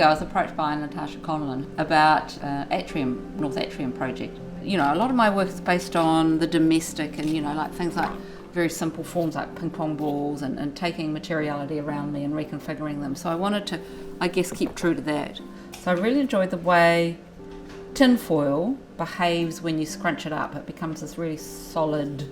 ago I was approached by Natasha Conlon about North Atrium project. You know, a lot of my work is based on the domestic and, you know, like things like very simple forms like ping pong balls and taking materiality around me and reconfiguring them. So I wanted to, I guess, keep true to that. So I really enjoyed the way tinfoil behaves when you scrunch it up. It becomes this really solid,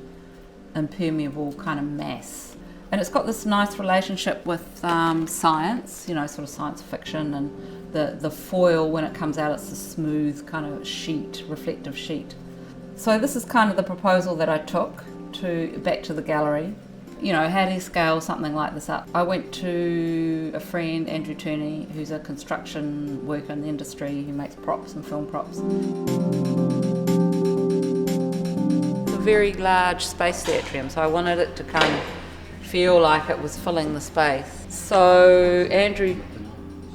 impermeable kind of mass. And it's got this nice relationship with science, you know, sort of science fiction, and the foil, when it comes out, it's a smooth kind of sheet, reflective sheet. So this is kind of the proposal that I took back to the gallery. You know, how do you scale something like this up? I went to a friend, Andrew Turney, who's a construction worker in the industry, who makes props and film props. It's a very large space, the atrium, so I wanted it to kind of feel like it was filling the space. So Andrew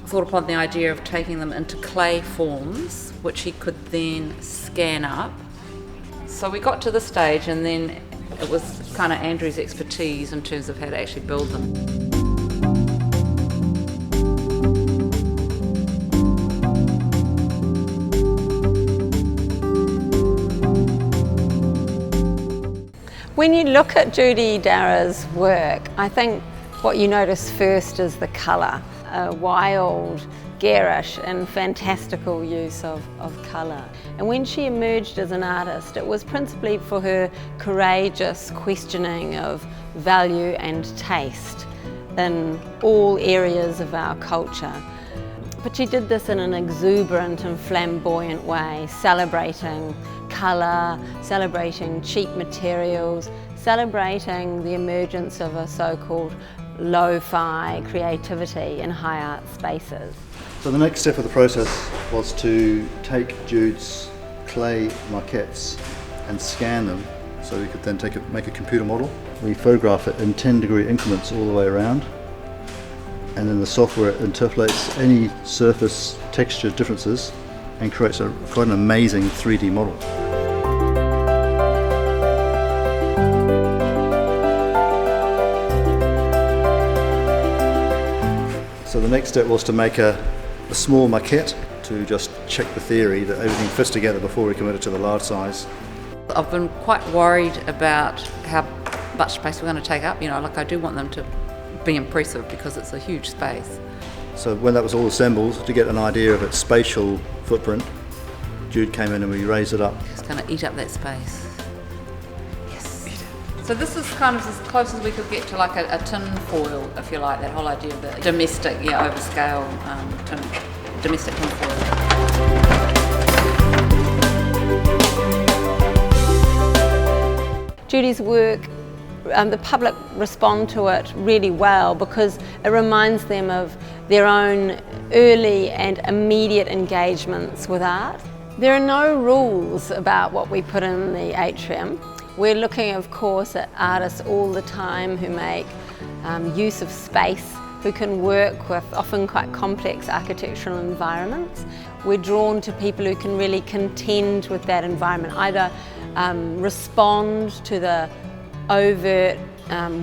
thought upon the idea of taking them into clay forms, which he could then scan up. So we got to the stage, and then it was kind of Andrew's expertise in terms of how to actually build them. When you look at Judy Darragh's work, I think what you notice first is the colour, a wild, garish and fantastical use of colour. And when she emerged as an artist, it was principally for her courageous questioning of value and taste in all areas of our culture. But she did this in an exuberant and flamboyant way, celebrating colour, celebrating cheap materials, celebrating the emergence of a so-called lo-fi creativity in high art spaces. So the next step of the process was to take Jude's clay maquettes and scan them so we could then make a computer model. We photograph it in 10-degree increments all the way around, and then the software interpolates any surface texture differences and creates quite an amazing 3D model. So the next step was to make a small maquette to just check the theory that everything fits together before we committed to the large size. I've been quite worried about how much space we're going to take up. You know, like I do want them to be impressive because it's a huge space. So when that was all assembled, to get an idea of its spatial footprint, Jude came in and we raised it up. It's going to eat up that space. Yes. So this is kind of as close as we could get to like a tin foil, if you like, that whole idea of the domestic, overscale domestic tin foil. Judy's work, the public respond to it really well because it reminds them of their own early and immediate engagements with art. There are no rules about what we put in the atrium. We're looking, of course, at artists all the time who make use of space, who can work with often quite complex architectural environments. We're drawn to people who can really contend with that environment, either respond to the overt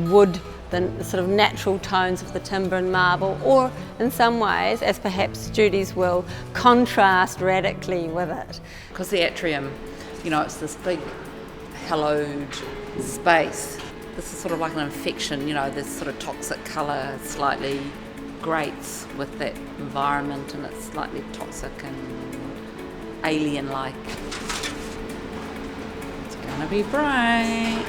wood, the sort of natural tones of the timber and marble, or in some ways, as perhaps Judy's will, contrast radically with it. Because the atrium, you know, it's this big hallowed space. This is sort of like an infection, you know, this sort of toxic colour slightly grates with that environment, and it's slightly toxic and alien-like. It's gonna be bright.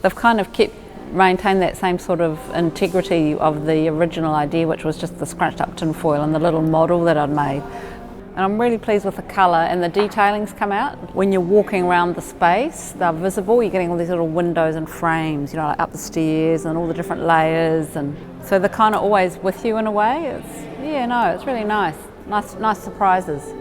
they've kind of maintained that same sort of integrity of the original idea, which was just the scrunched up tin foil and the little model that I'd made. And I'm really pleased with the colour, and the detailing's come out. When you're walking around the space, they're visible. You're getting all these little windows and frames, like up the stairs and all the different layers, and so they're kind of always with you in a way. It's really nice. Nice surprises.